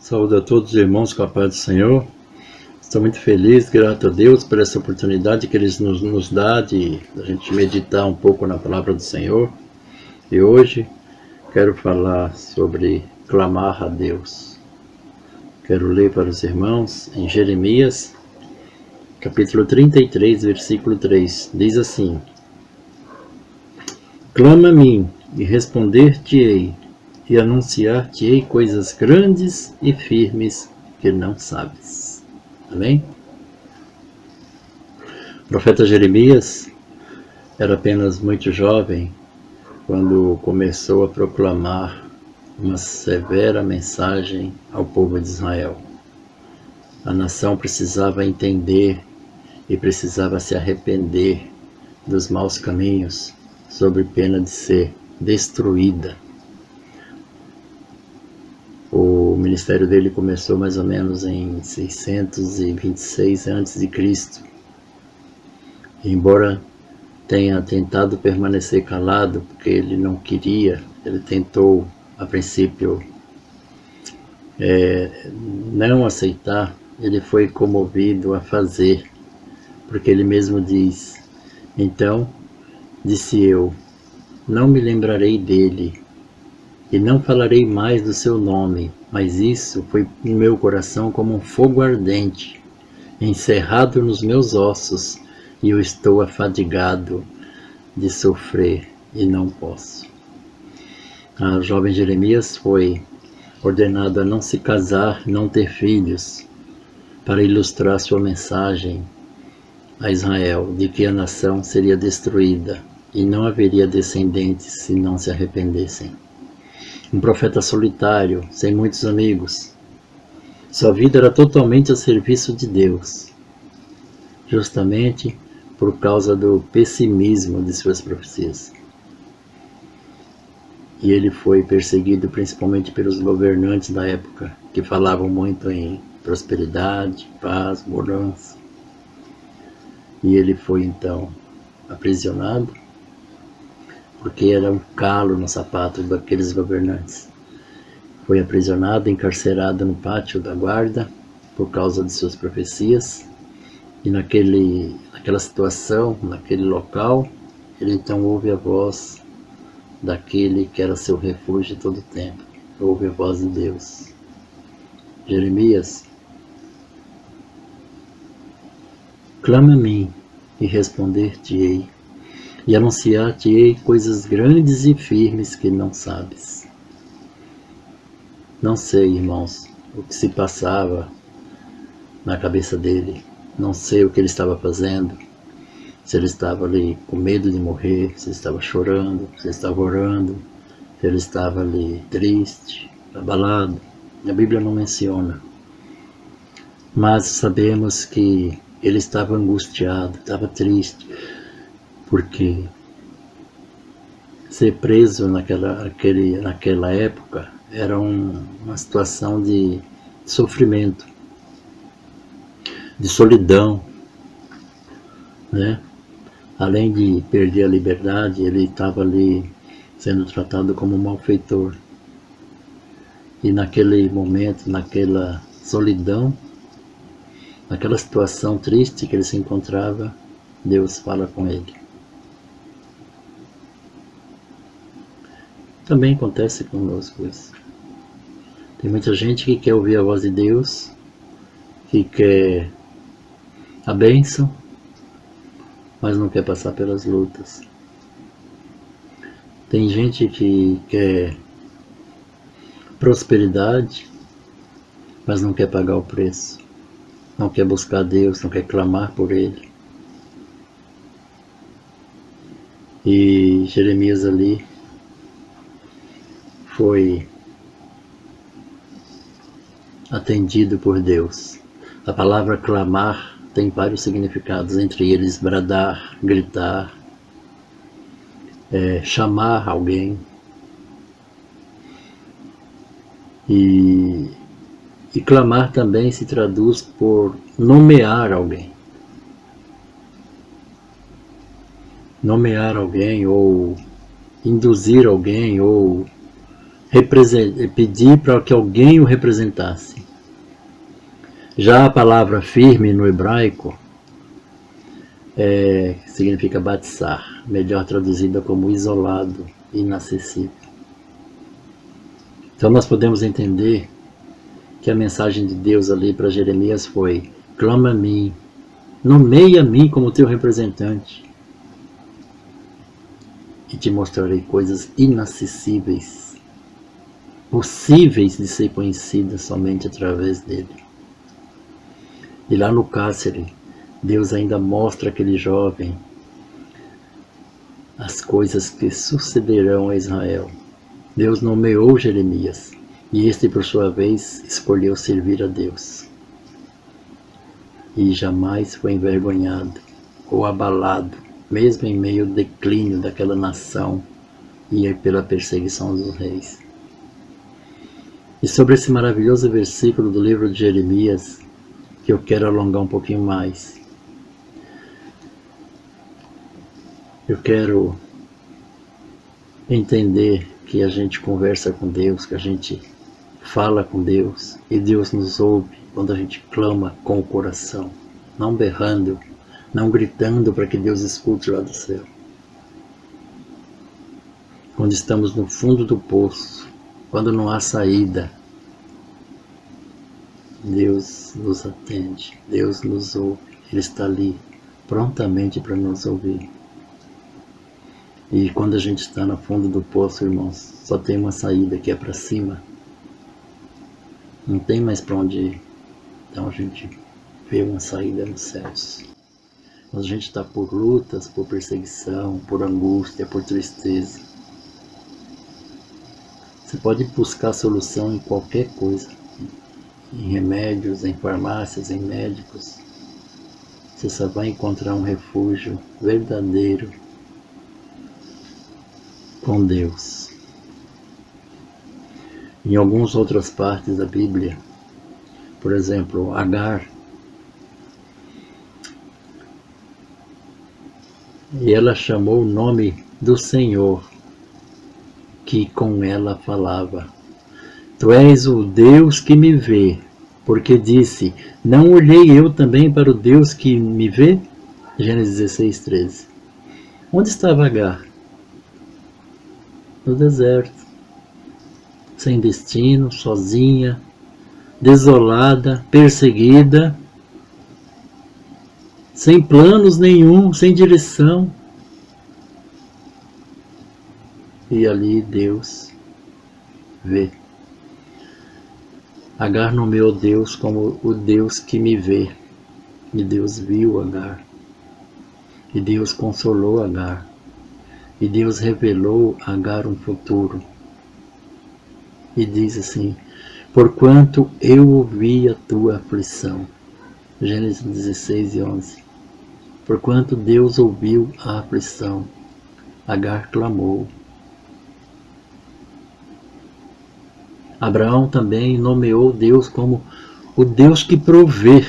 Saúde a todos os irmãos com a paz do Senhor. Estou muito feliz, grato a Deus por essa oportunidade que Ele nos dá de a gente meditar um pouco na palavra do Senhor. E hoje quero falar sobre clamar a Deus. Quero ler para os irmãos em Jeremias, capítulo 33, versículo 3. Diz assim: Clama a mim e responder-te-ei, e anunciar-te-ei coisas grandes e firmes que não sabes. Amém? O profeta Jeremias era apenas muito jovem quando começou a proclamar uma severa mensagem ao povo de Israel. A nação precisava entender e precisava se arrepender dos maus caminhos, sob pena de ser destruída. O ministério dele começou mais ou menos em 626 a.C. Embora tenha tentado permanecer calado, porque ele não queria, ele tentou a princípio não aceitar, ele foi comovido a fazer, porque ele mesmo diz: então disse eu, não me lembrarei dele, e não falarei mais do seu nome, mas isso foi em meu coração como um fogo ardente, encerrado nos meus ossos, e eu estou afadigado de sofrer e não posso. O jovem Jeremias foi ordenado a não se casar, não ter filhos, para ilustrar sua mensagem a Israel, de que a nação seria destruída, e não haveria descendentes se não se arrependessem. Um profeta solitário, sem muitos amigos. Sua vida era totalmente a serviço de Deus, justamente por causa do pessimismo de suas profecias. E ele foi perseguido principalmente pelos governantes da época, que falavam muito em prosperidade, paz, bonança. E ele foi então aprisionado, porque era um calo no sapato daqueles governantes. Foi aprisionado, encarcerado no pátio da guarda, por causa de suas profecias, e naquela situação, naquele local, ele então ouve a voz daquele que era seu refúgio todo o tempo, ouve a voz de Deus. Jeremias: clama a mim e responder-te-ei, e anunciar-te-ei coisas grandes e firmes que não sabes. Não sei, irmãos, o que se passava na cabeça dele. Não sei o que ele estava fazendo. Se ele estava ali com medo de morrer, se ele estava chorando, se ele estava orando, se ele estava ali triste, abalado. A Bíblia não menciona. Mas sabemos que ele estava angustiado, estava triste, porque ser preso naquela época era uma situação de sofrimento, de solidão, né? Além de perder a liberdade, ele estava ali sendo tratado como um malfeitor. E naquele momento, naquela solidão, naquela situação triste que ele se encontrava, Deus fala com ele. Também acontece conosco isso. Tem muita gente que quer ouvir a voz de Deus, que quer a bênção, mas não quer passar pelas lutas. Tem gente que quer prosperidade, mas não quer pagar o preço. Não quer buscar Deus, não quer clamar por Ele. E Jeremias ali foi atendido por Deus. A palavra clamar tem vários significados, entre eles bradar, gritar, chamar alguém. E clamar também se traduz por nomear alguém. Nomear alguém, ou induzir alguém, ou pedir para que alguém o representasse. Já a palavra firme no hebraico significa batzar, melhor traduzida como isolado, inacessível. Então nós podemos entender que a mensagem de Deus ali para Jeremias foi: clama a mim, nomeia a mim como teu representante, e te mostrarei coisas inacessíveis, possíveis de ser conhecidas somente através dele. E lá no cárcere, Deus ainda mostra àquele jovem as coisas que sucederão a Israel. Deus nomeou Jeremias, e este, por sua vez, escolheu servir a Deus. E jamais foi envergonhado ou abalado, mesmo em meio ao declínio daquela nação e pela perseguição dos reis. E sobre esse maravilhoso versículo do livro de Jeremias, que eu quero alongar um pouquinho mais. Eu quero entender que a gente conversa com Deus, que a gente fala com Deus, e Deus nos ouve quando a gente clama com o coração, não berrando, não gritando para que Deus escute lá do céu. Quando estamos no fundo do poço, quando não há saída, Deus nos atende, Deus nos ouve, Ele está ali prontamente para nos ouvir. E quando a gente está no fundo do poço, irmãos, só tem uma saída, que é para cima. Não tem mais para onde ir. Então a gente vê uma saída nos céus. Quando a gente está por lutas, por perseguição, por angústia, por tristeza, você pode buscar solução em qualquer coisa. Em remédios, em farmácias, em médicos. Você só vai encontrar um refúgio verdadeiro com Deus. Em algumas outras partes da Bíblia, por exemplo, Agar, e ela chamou o nome do Senhor, que com ela falava: Tu és o Deus que me vê, porque disse: Não olhei eu também para o Deus que me vê? Gênesis 16:13. Onde estava Agar? No deserto, sem destino, sozinha, desolada, perseguida, sem planos nenhum, sem direção. E ali Deus vê. Agar nomeou Deus como o Deus que me vê. E Deus viu Agar. E Deus consolou Agar. E Deus revelou a Agar um futuro. E diz assim: Porquanto eu ouvi a tua aflição. Gênesis 16:11. Porquanto Deus ouviu a aflição, Agar clamou. Abraão também nomeou Deus como o Deus que provê.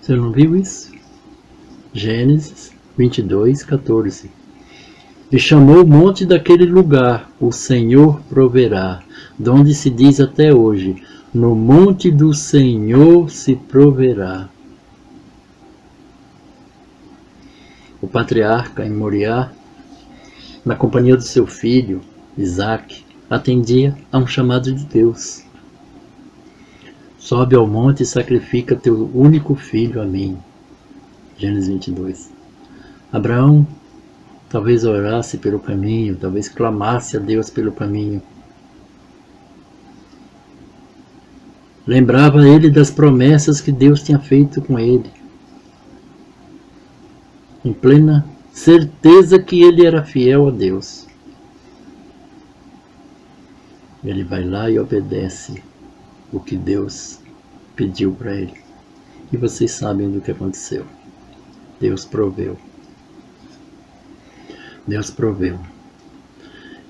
Você não viu isso? Gênesis 22:14. E chamou o monte daquele lugar: O Senhor proverá, donde se diz até hoje: No monte do Senhor se proverá. O patriarca em Moriá, na companhia do seu filho, Isaque, atendia a um chamado de Deus. Sobe ao monte e sacrifica teu único filho a mim. Gênesis 22. Abraão talvez orasse pelo caminho, talvez clamasse a Deus pelo caminho. Lembrava ele das promessas que Deus tinha feito com ele, em plena certeza que ele era fiel a Deus. Ele vai lá e obedece o que Deus pediu para ele. E vocês sabem do que aconteceu. Deus proveu. Deus proveu.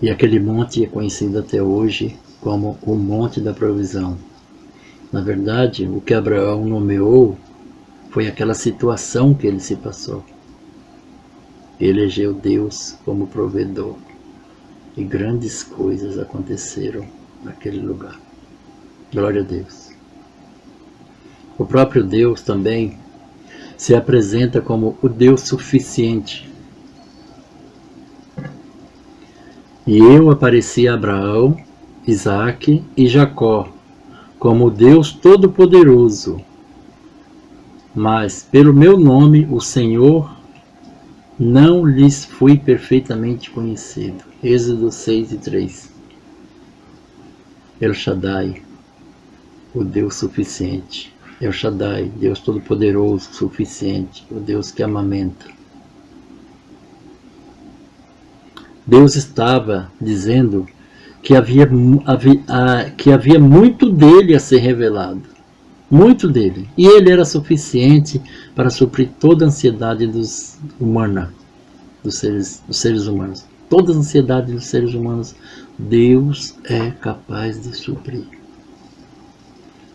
E aquele monte é conhecido até hoje como o Monte da Provisão. Na verdade, o que Abraão nomeou foi aquela situação que ele se passou. elegeu Deus como provedor. E grandes coisas aconteceram naquele lugar. Glória a Deus. O próprio Deus também se apresenta como o Deus suficiente. E eu apareci a Abraão, Isaque e Jacó como o Deus Todo-Poderoso. Mas pelo meu nome, o Senhor, não lhes fui perfeitamente conhecido. Êxodo 6:3. El Shaddai, o Deus suficiente. El Shaddai, Deus Todo-Poderoso, suficiente, o Deus que amamenta. Deus estava dizendo que havia muito dele a ser revelado. Muito dele. E ele era suficiente para suprir toda a ansiedade humana, dos seres humanos. Toda a ansiedade dos seres humanos, Deus é capaz de suprir.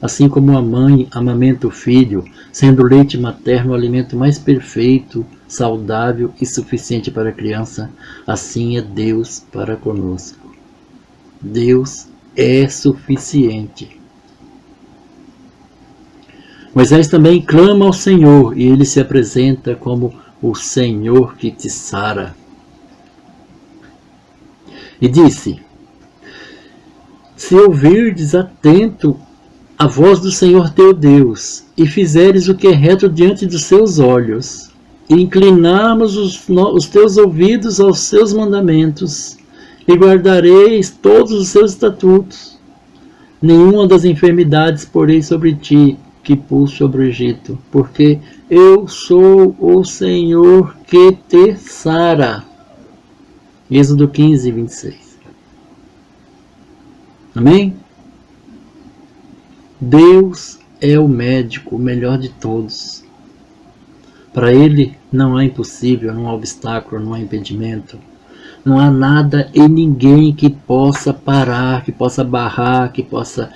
Assim como a mãe amamenta o filho, sendo o leite materno o alimento mais perfeito, saudável e suficiente para a criança, assim é Deus para conosco. Deus é suficiente. Moisés também clama ao Senhor e ele se apresenta como o Senhor que te sara. E disse: se ouvirdes atento a voz do Senhor teu Deus, e fizeres o que é reto diante dos seus olhos, e inclinarmos os teus ouvidos aos seus mandamentos, e guardareis todos os seus estatutos, nenhuma das enfermidades porei sobre ti, que pus sobre o Egito, porque eu sou o Senhor que te sara. Êxodo 15:26. Amém? Deus é o médico, o melhor de todos. Para Ele não há impossível, não há obstáculo, não há impedimento. Não há nada e ninguém que possa parar, que possa barrar, que possa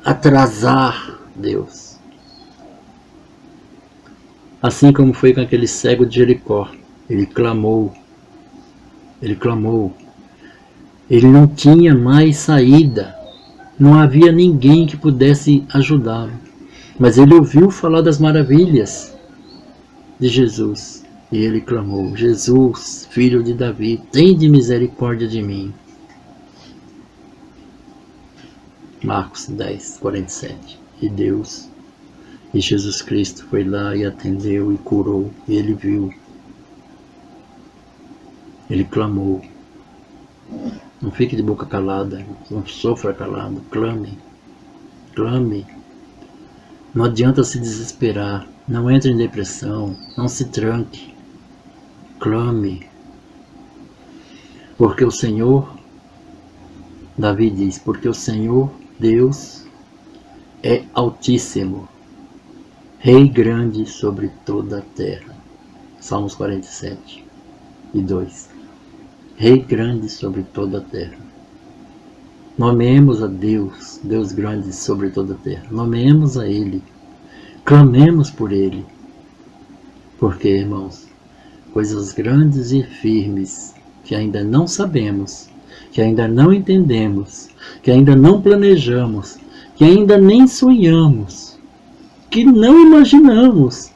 atrasar Deus. Assim como foi com aquele cego de Jericó. Ele clamou. Ele não tinha mais saída. Não havia ninguém que pudesse ajudá-lo. Mas ele ouviu falar das maravilhas de Jesus. E ele clamou: Jesus, filho de Davi, tende misericórdia de mim. Marcos 10:47. E Jesus Cristo foi lá e atendeu e curou. E ele viu. Ele clamou. Não fique de boca calada, não sofra calado, clame, clame. Não adianta se desesperar, não entre em depressão, não se tranque, clame. Porque o Senhor, Davi diz, porque o Senhor, Deus, é altíssimo, Rei grande sobre toda a terra. Salmos 47:2. Rei grande sobre toda a terra. Nomeemos a Deus, Deus grande sobre toda a terra. Nomeemos a Ele. Clamemos por Ele. Porque, irmãos, coisas grandes e firmes que ainda não sabemos, que ainda não entendemos, que ainda não planejamos, que ainda nem sonhamos, que não imaginamos,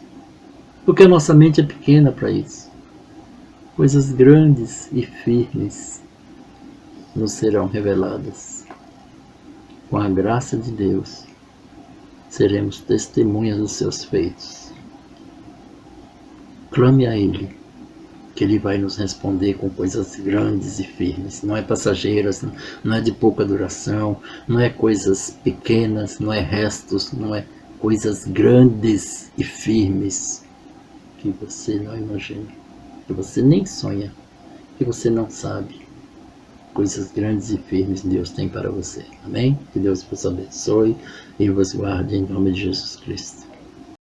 porque a nossa mente é pequena para isso. Coisas grandes e firmes nos serão reveladas. Com a graça de Deus, seremos testemunhas dos seus feitos. Clame a Ele, que Ele vai nos responder com coisas grandes e firmes. Não é passageiras, não é de pouca duração, não é coisas pequenas, não é restos, não é coisas grandes e firmes que você não imagina, que você nem sonha, que você não sabe. Coisas grandes e firmes Deus tem para você. Amém? Que Deus vos abençoe e vos guarde em nome de Jesus Cristo.